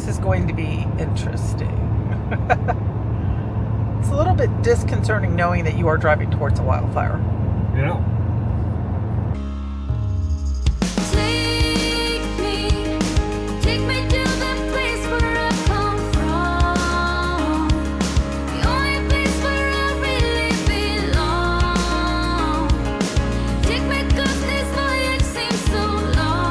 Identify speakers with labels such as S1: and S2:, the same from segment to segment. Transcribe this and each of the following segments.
S1: This is going to be interesting. It's a little bit disconcerting knowing that you are driving towards a wildfire.
S2: Yeah.
S3: Take me to the place where I come from, the only place where I really belong. Take me 'cause this voyage seems so long.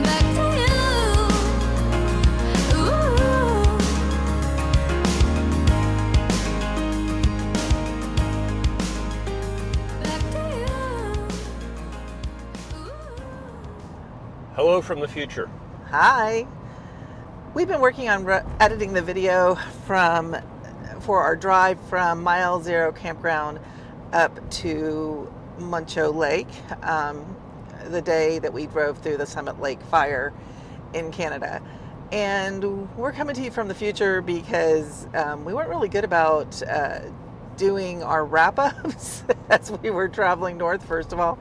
S3: Back to you. Ooh. Back to you.
S2: Hello from the future.
S1: Hi. We've been working on editing the video for our drive from Mile Zero Campground up to Muncho Lake, the day that we drove through the Summit Lake fire in Canada. And we're coming to you from the future because we weren't really good about doing our wrap-ups as we were traveling north, first of all.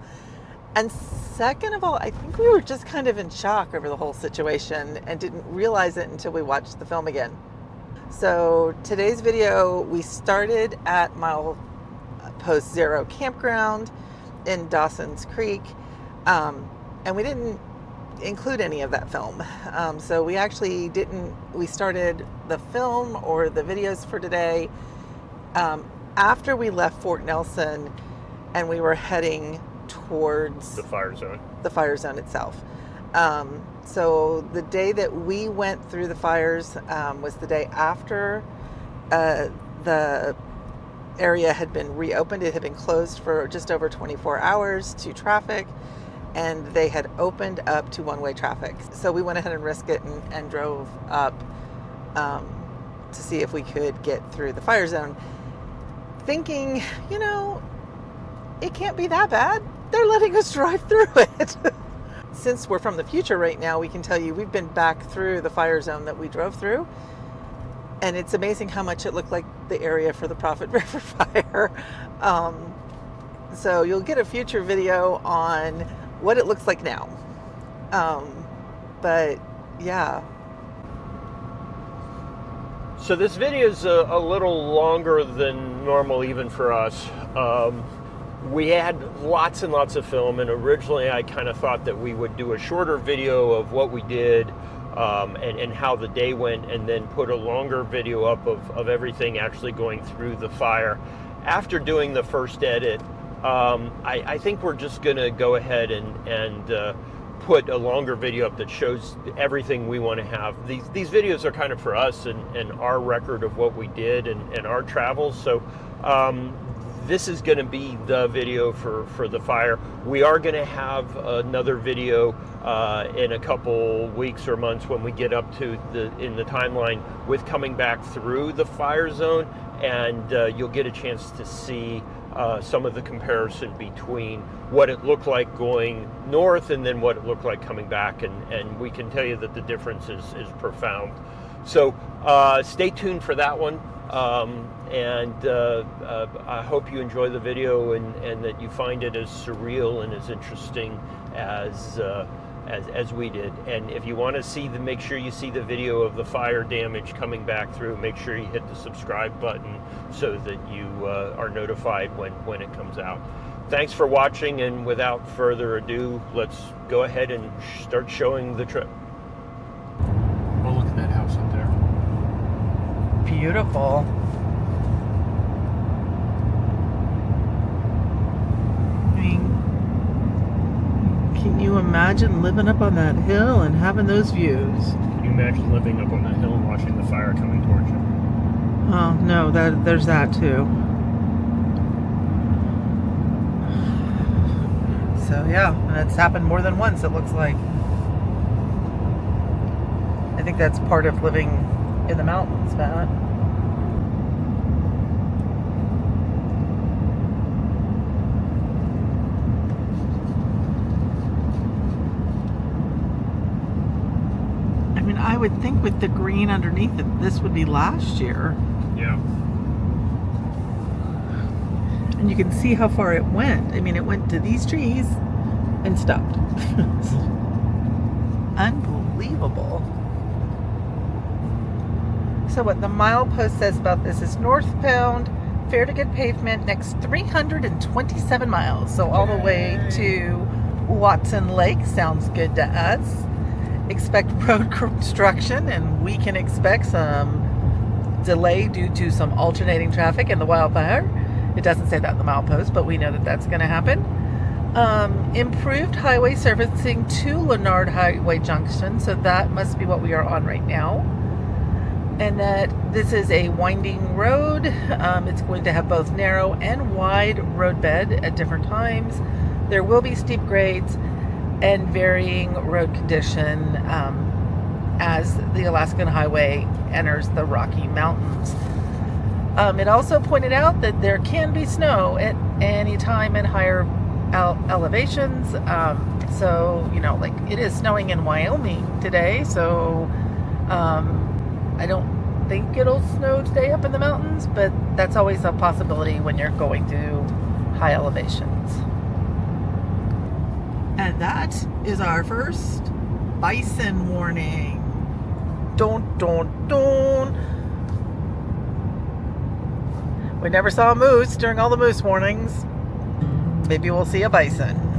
S1: And second of all, I think we were just kind of in shock over the whole situation and didn't realize it until we watched the film again. So today's video, we started at Milepost Zero Campground in Dawson's Creek, and we didn't include any of that film. So we actually we started the film or the videos for today after we left Fort Nelson and we were heading towards
S2: The fire zone.
S1: the fire zone itself. So the day that we went through the fires was the day after the area had been reopened. It had been closed for just over 24 hours to traffic, and they had opened up to one-way traffic. So we went ahead and risked it and drove up to see if we could get through the fire zone, thinking, it can't be that bad. They're letting us drive through it. Since we're from the future right now, we can tell you we've been back through the fire zone that we drove through. And it's amazing how much it looked like the area for the Prophet River fire. So you'll get a future video on what it looks like now. But yeah.
S2: So this video is a little longer than normal even for us. We had lots and lots of film, and originally I kind of thought that we would do a shorter video of what we did and how the day went, and then put a longer video up of everything actually going through the fire. After doing the first edit, I think we're just going to go ahead and put a longer video up that shows everything we want to have. These videos are kind of for us and our record of what we did and our travels. So this is going to be the video for the fire. We are going to have another video in a couple weeks or months when we get up to in the timeline with coming back through the fire zone, and you'll get a chance to see some of the comparison between what it looked like going north and then what it looked like coming back, and we can tell you that the difference is profound. So stay tuned for that one. And I hope you enjoy the video and that you find it as surreal and as interesting as we did. And if you want to make sure you see the video of the fire damage coming back through, make sure you hit the subscribe button so that you are notified when it comes out. Thanks for watching, and without further ado, let's go ahead and start showing the trip. Oh, look at that house up there.
S1: Beautiful. Can you imagine living up on that hill and having those views?
S2: Can you imagine living up on that hill and watching the fire coming towards you?
S1: Oh, no, there's that too. So yeah, and it's happened more than once, it looks like. I think that's part of living in the mountains, Matt. I mean, I would think with the green underneath it, this would be last year.
S2: Yeah.
S1: And you can see how far it went. I mean, it went to these trees and stopped. Unbelievable. So what the milepost says about this is northbound, fair to good pavement, next 327 miles. So all the way to Watson Lake. Sounds good to us. Expect road construction, and we can expect some delay due to some alternating traffic in the wildfire. It doesn't say that in the milepost, but we know that that's going to happen. Improved highway servicing to Leonard Highway Junction, so that must be what we are on right now. And that this is a winding road. It's going to have both narrow and wide roadbed at different times. There will be steep grades and varying road condition as the Alaskan Highway enters the Rocky Mountains. It also pointed out that there can be snow at any time in higher elevations. So, like it is snowing in Wyoming today. So, I don't think it'll snow today up in the mountains, but that's always a possibility when you're going to high elevations. And that is our first bison warning. Dun, dun, dun. We never saw a moose during all the moose warnings. Maybe we'll see a bison.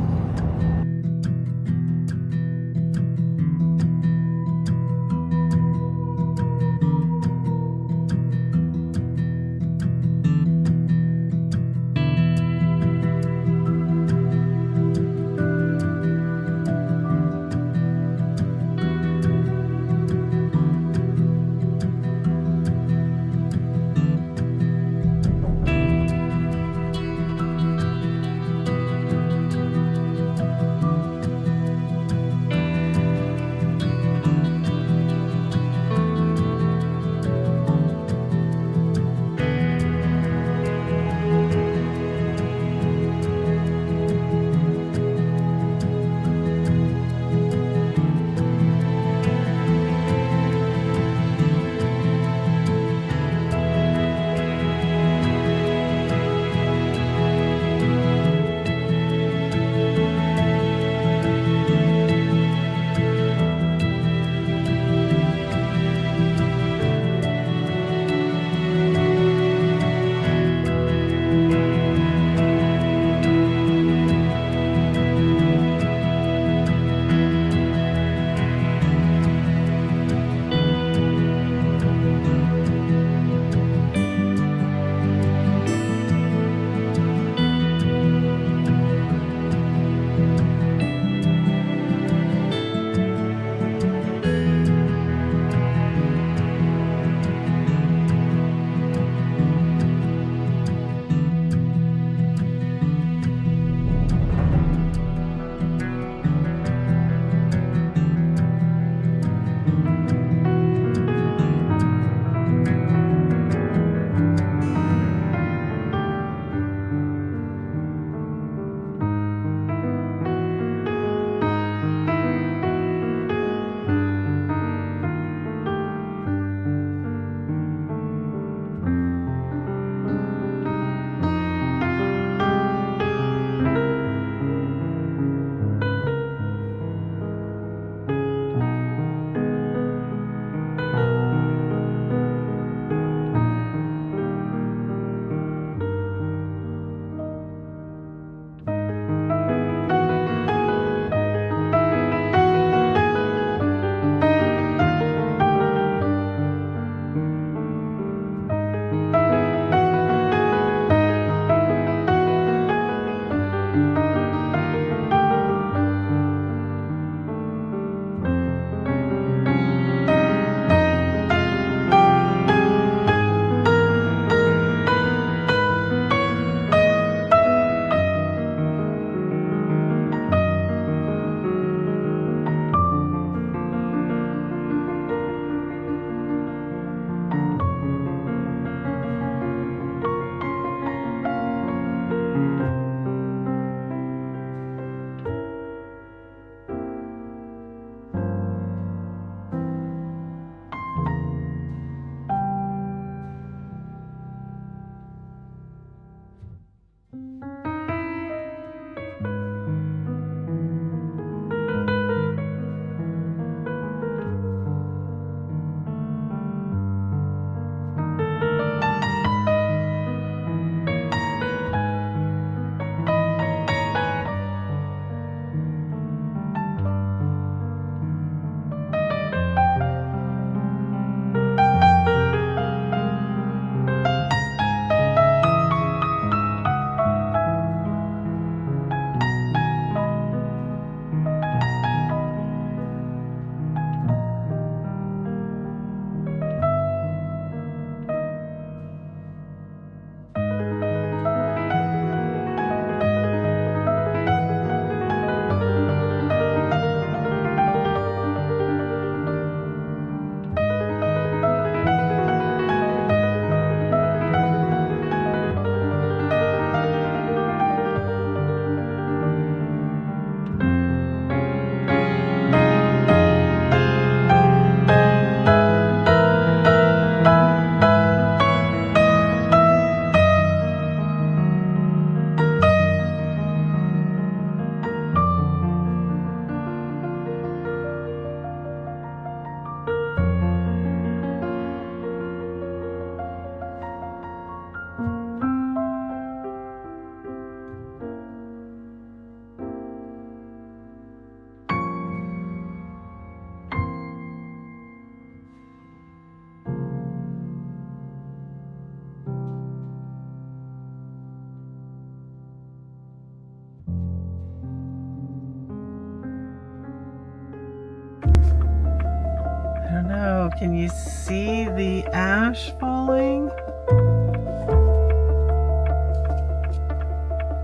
S1: don't know. Can you see the ash falling?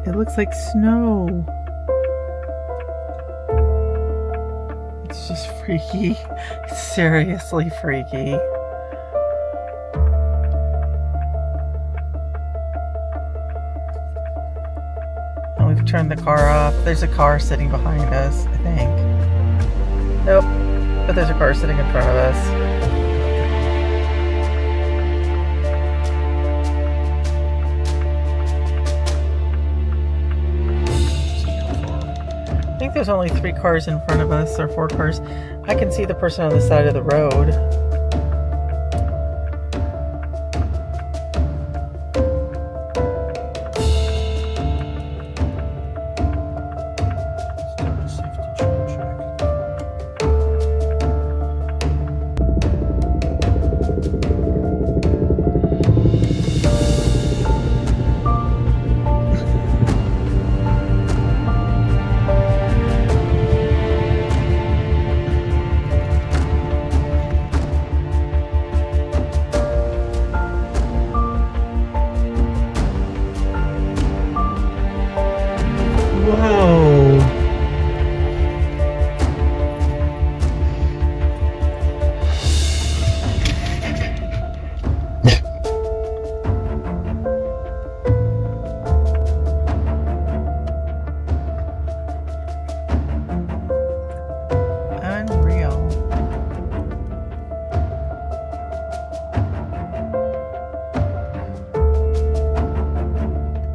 S1: It looks like snow. It's just freaky. It's seriously freaky. Oh, we've turned the car off. There's a car sitting behind us, I think. Nope. But there's a car sitting in front of us. I think there's only 3 cars in front of us, or 4 cars. I can see the person on the side of the road. Whoa. Unreal.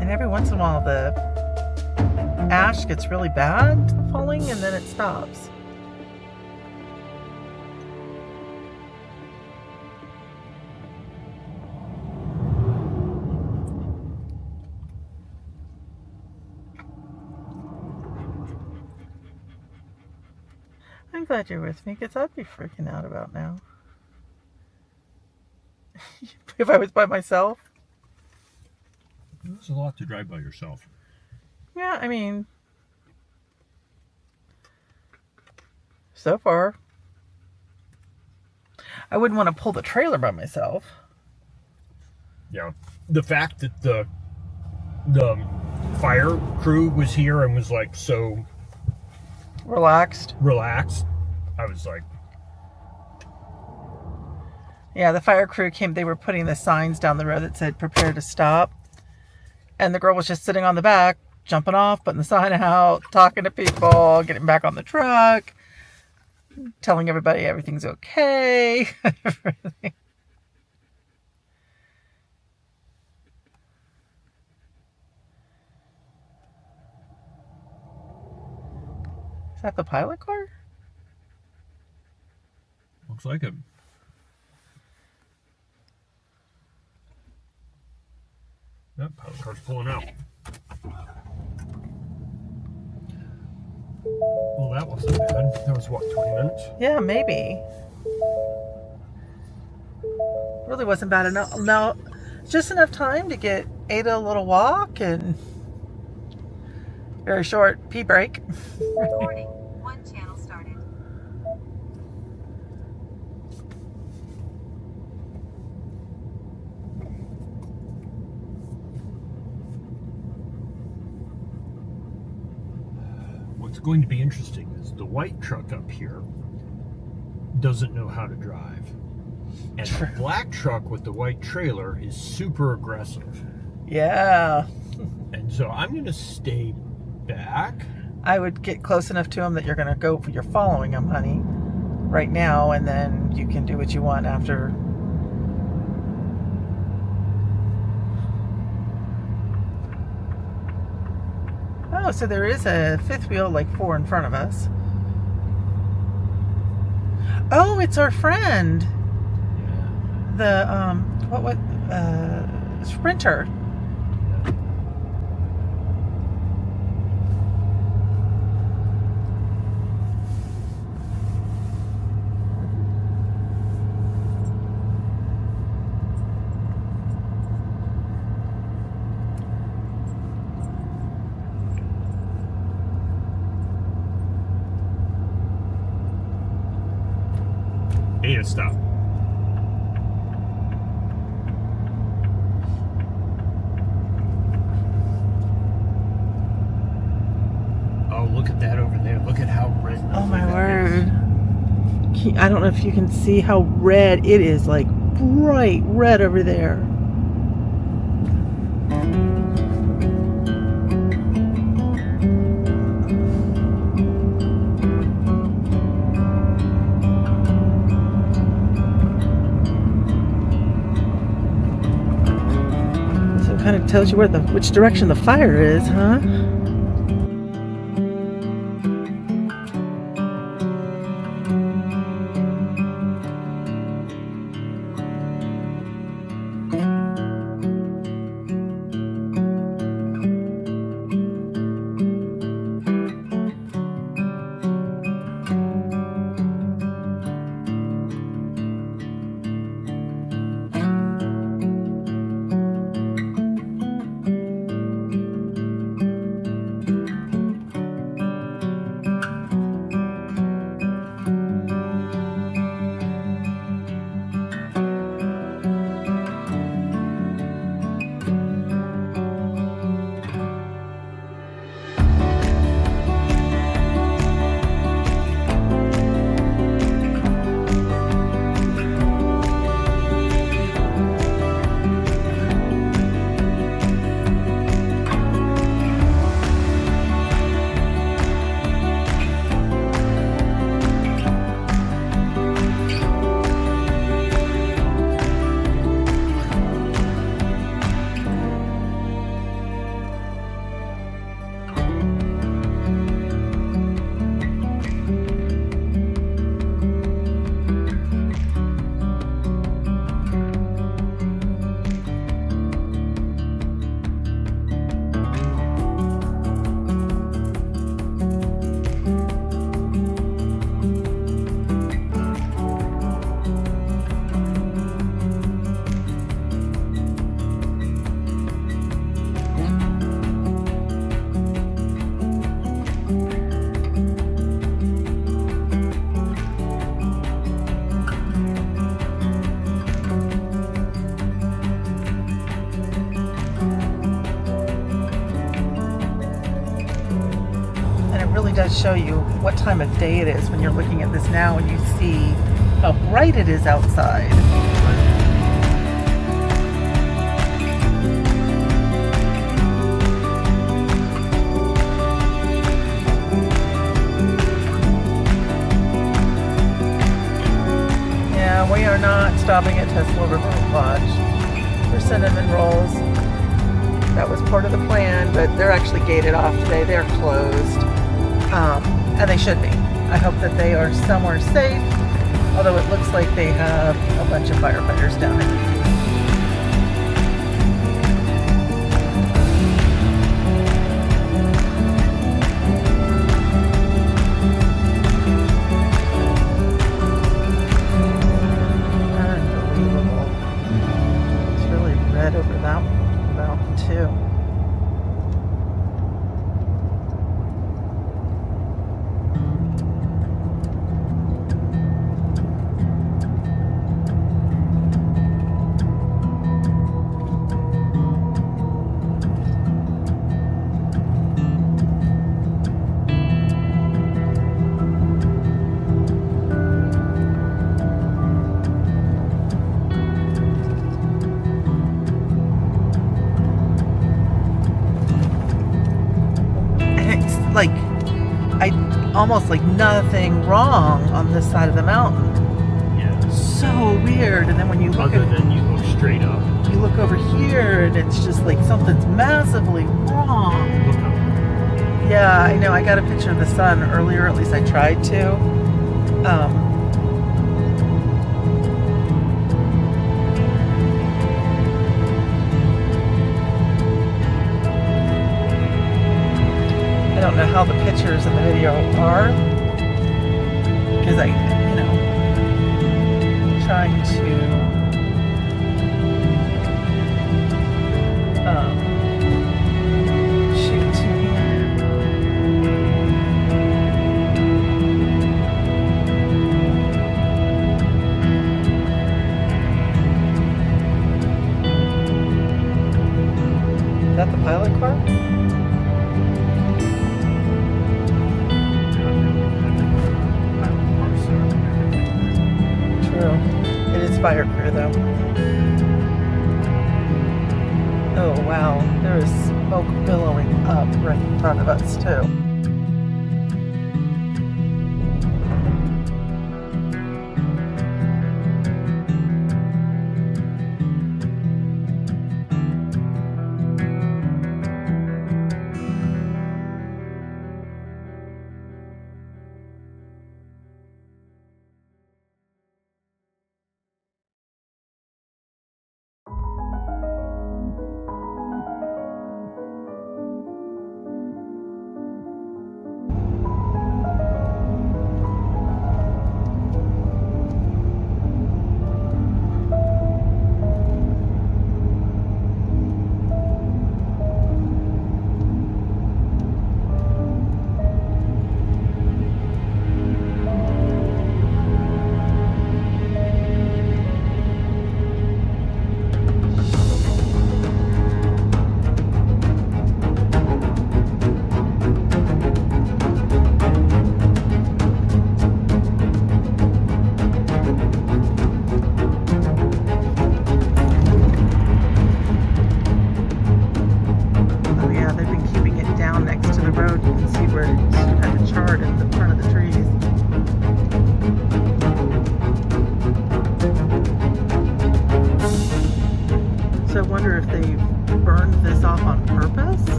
S1: And every once in a while the ash gets really bad falling and then it stops. I'm glad you're with me because I'd be freaking out about now. If I was by myself.
S2: There's a lot to drive by yourself.
S1: Yeah, I mean, so far, I wouldn't want to pull the trailer by myself.
S2: Yeah, the fact that the fire crew was here and was like so
S1: Relaxed.
S2: I was like,
S1: Yeah, the fire crew came, they were putting the signs down the road that said prepare to stop. And the girl was just sitting on the back, jumping off, putting the sign out, talking to people, getting back on the truck, telling everybody everything's okay. Everything. Is that the pilot car?
S2: looks like it. That pilot car's pulling out. Well, that wasn't bad. That was what, 20 minutes?
S1: Yeah, maybe. Really wasn't bad enough. No, just enough time to get Ada a little walk and very short pee break.
S4: Recording. One channel started.
S2: What's going to be interesting is the white truck up here doesn't know how to drive. And the black truck with the white trailer is super aggressive.
S1: Yeah.
S2: And so I'm going to stay back.
S1: I would get close enough to him that you're going to go, you're following him, honey, right now, and then you can do what you want after. Oh, so there is a fifth wheel, like 4 in front of us. Oh, it's our friend. The, Sprinter.
S2: And stop. Oh, look at that over there. Look at how red.
S1: Oh my
S2: that
S1: word. I don't know if you can see how red it is, like bright red over there. So it kind of tells you where which direction the fire is, huh? Does show you what time of day it is when you're looking at this now and you see how bright it is outside. Yeah, we are not stopping at Tesla River Lodge for cinnamon rolls. That was part of the plan, but they're actually gated off today. They're closed. And they should be. I hope that they are somewhere safe, although it looks like they have a bunch of firefighters down there. Unbelievable. It's really red over that mountain too. Like almost like nothing wrong on this side of the mountain.
S2: Yeah.
S1: So weird. And then when you look
S2: Other than you go straight up.
S1: you look over here and it's just like something's massively wrong.
S2: Look up.
S1: Yeah, I know. I got a picture of the sun earlier, at least I tried to. I don't know how the pictures in the video are, because trying to shoot two-handed. pilot car? True. It is fire crew though. Oh wow, there is smoke billowing up right in front of us too.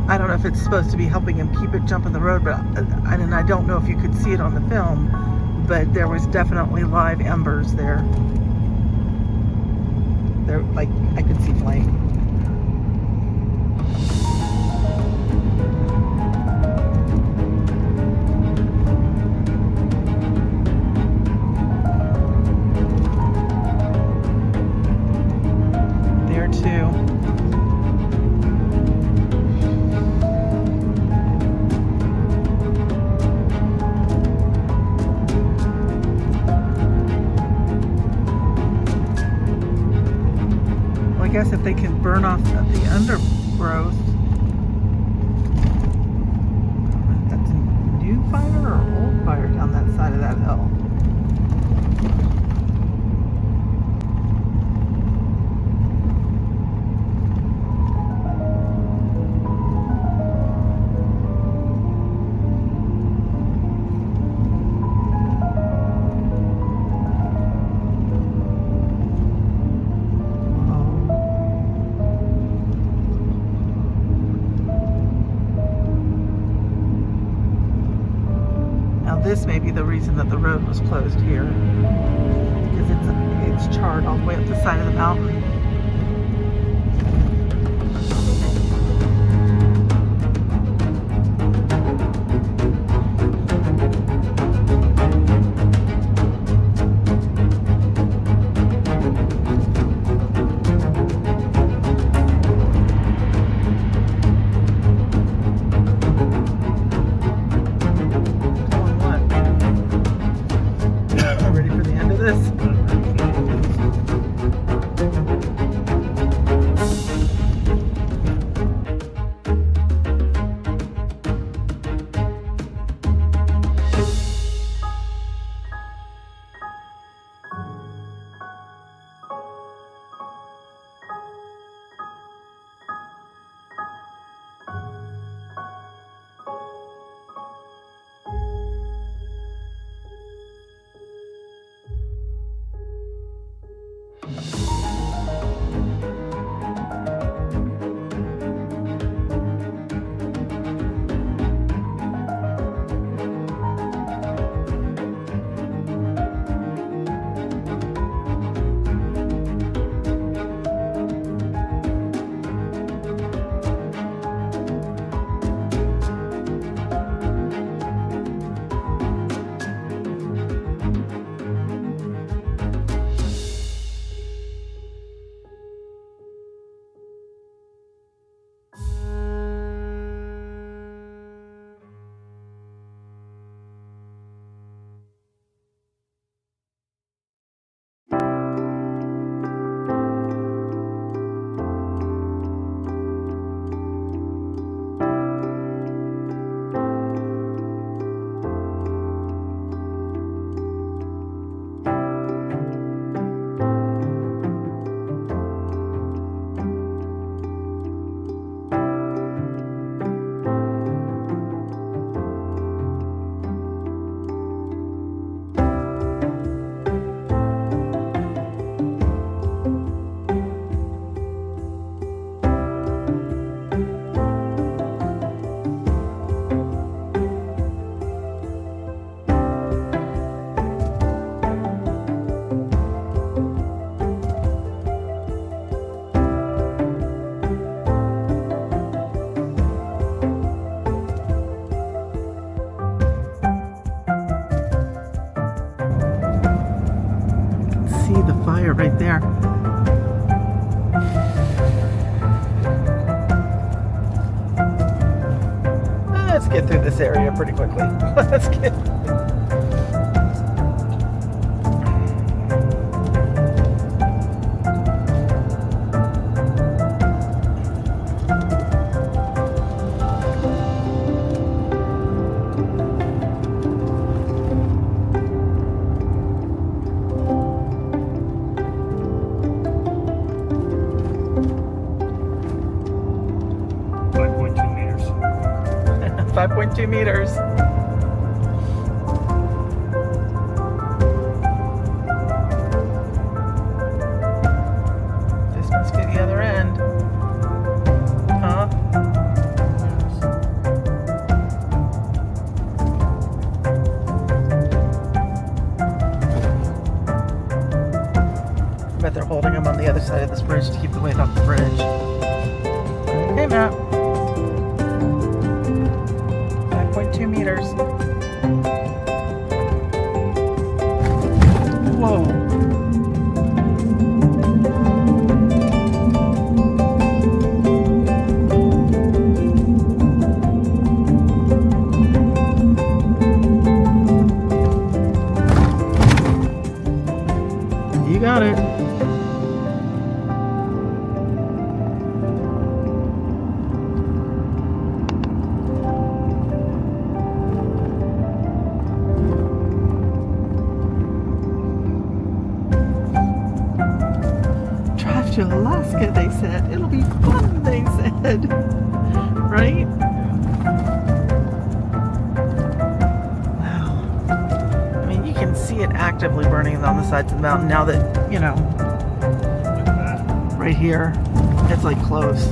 S1: I don't know if it's supposed to be helping him keep it jumping the road, but and I don't know if you could see it on the film, but there was definitely live embers there. There, like, I could see flame. There too. I guess if they can burn off the undergrowth. That's a new fire or old fire down that side of that hill? This may be the reason that the road was closed here, because it's charred all the way up the side of the mountain. this area pretty quickly. Let's get.
S2: meters.
S1: 5.2 meters. This must be the other end. Huh? I bet they're holding them on the other side of this bridge to keep the weight off the bridge. Hey, Matt. 5.2 meters. Whoa. You got it. Drive to Alaska, they said. It'll be fun, they said. Right? Wow. I mean, you can see it actively burning on the sides of the mountain now that, you know,
S2: Look at that.
S1: right here, it's like close.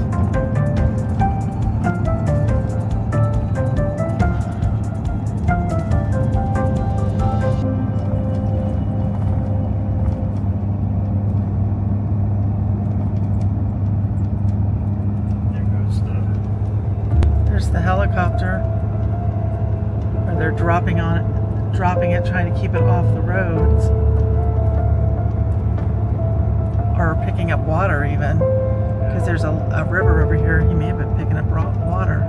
S2: There goes
S1: There's the helicopter. Or they're dropping it, trying to keep it off the roads. Or picking up water even. Because there's a river over here. He may have been picking up water.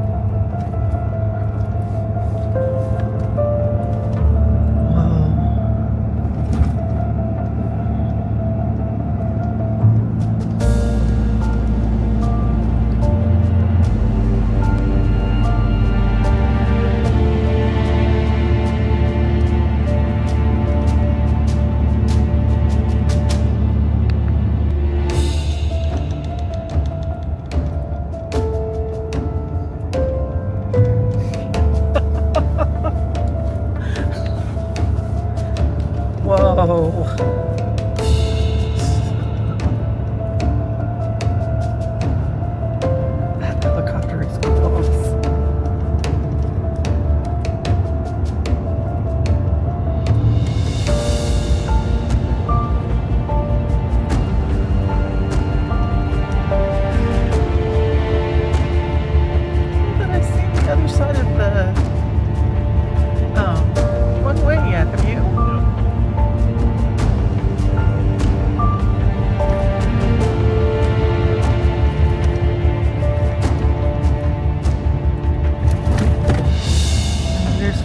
S1: Whoa. Whoa. That helicopter is close. But I see the other side of the one way yet, have you? There's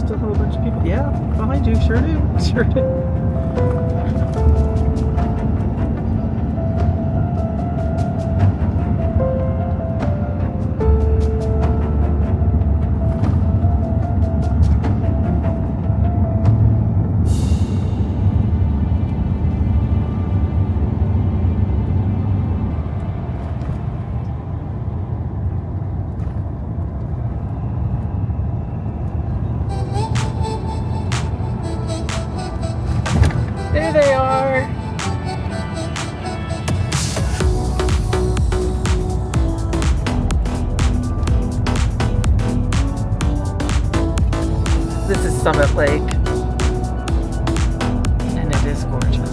S1: still a whole bunch of people. Yeah, behind you, sure do. Sure do. There they are. This is Summit Lake, and it is gorgeous.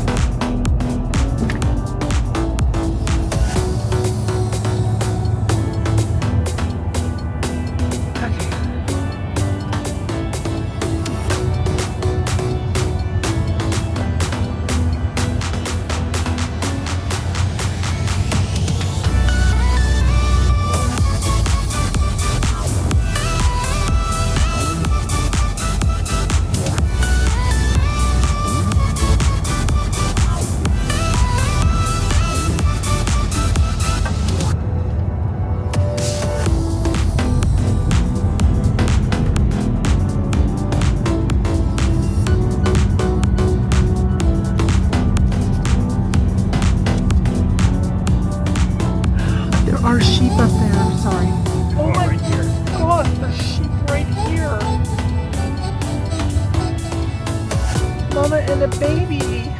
S1: mama and a baby.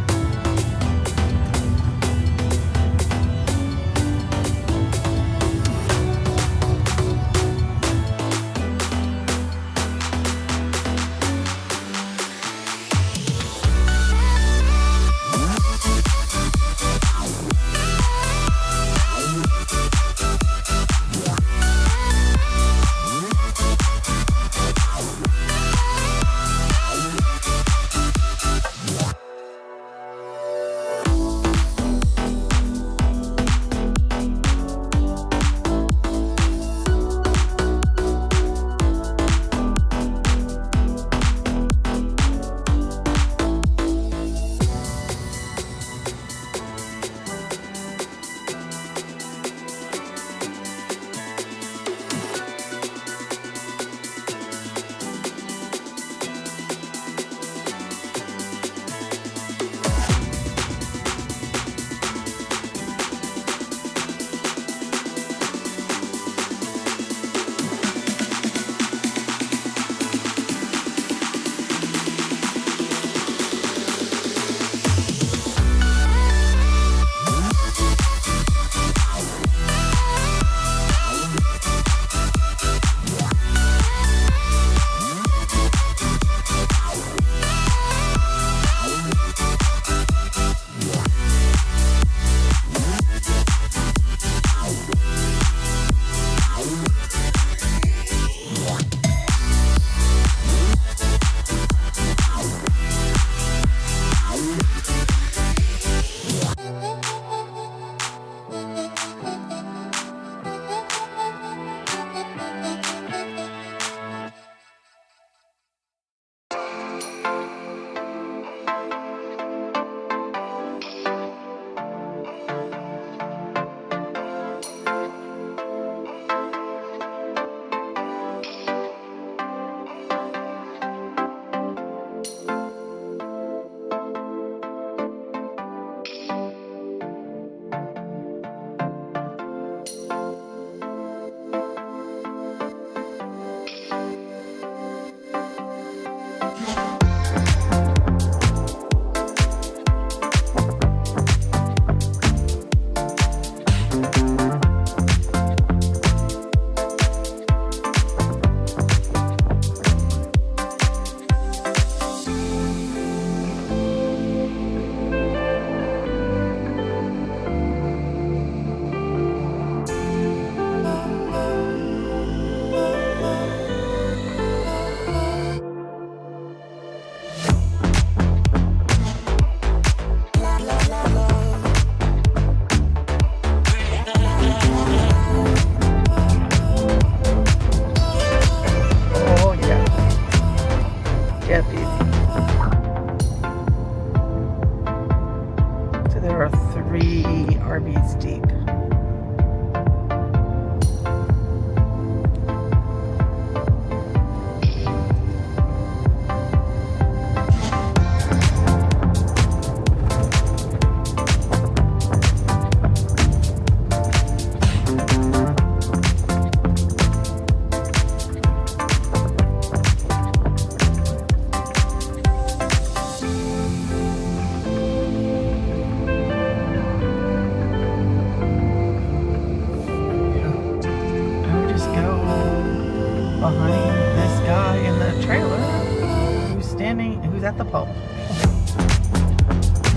S1: who's at the pump.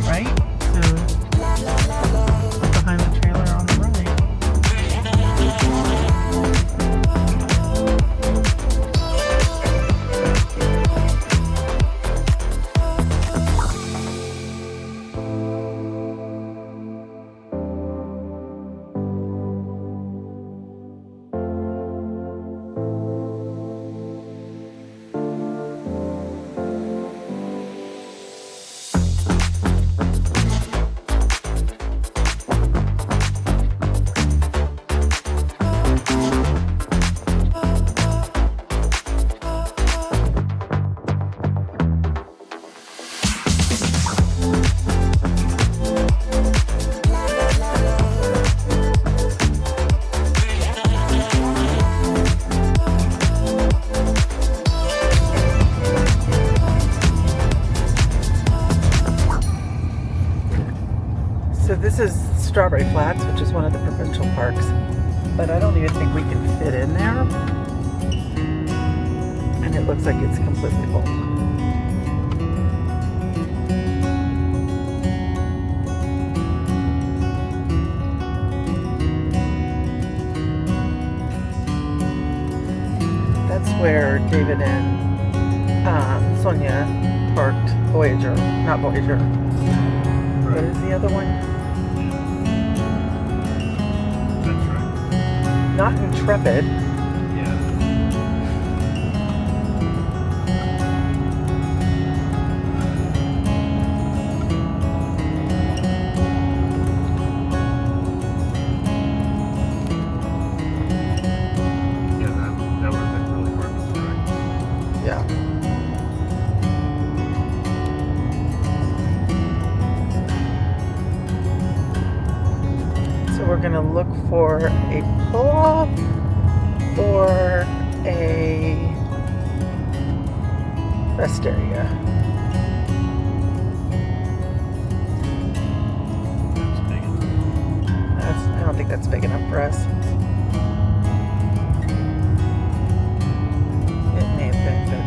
S1: Right? So, behind the trailer on the right. This is Strawberry Flats, which is one of the provincial parks, but I don't even think we can fit in there. And it looks like it's completely full. That's where David and Sonia parked Voyager, not Voyager. What is the other one?
S2: That's right.
S1: Not Intrepid.
S2: Yeah. Yeah, that would have been really hard to find.
S1: Yeah. So we're gonna look for a pull-off or a rest area.
S2: That's big enough.
S1: I don't think that's big enough for us. It may have been, but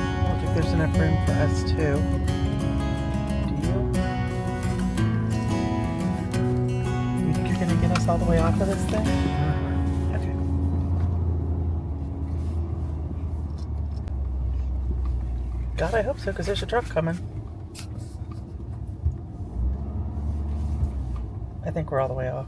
S1: I don't think there's enough room for us too. Do you? You think you're gonna get us all the way off of this thing? Okay. God, I hope so, because there's a truck coming. I think we're all the way off.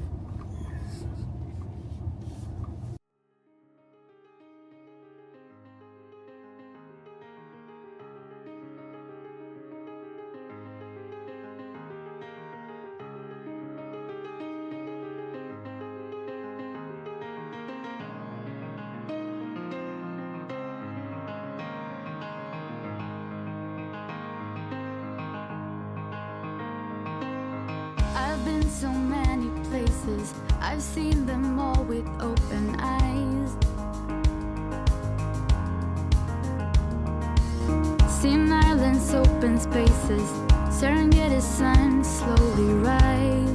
S3: I've been so many places, I've seen them all with open eyes. Seen islands, open spaces, Serengeti sun slowly rise.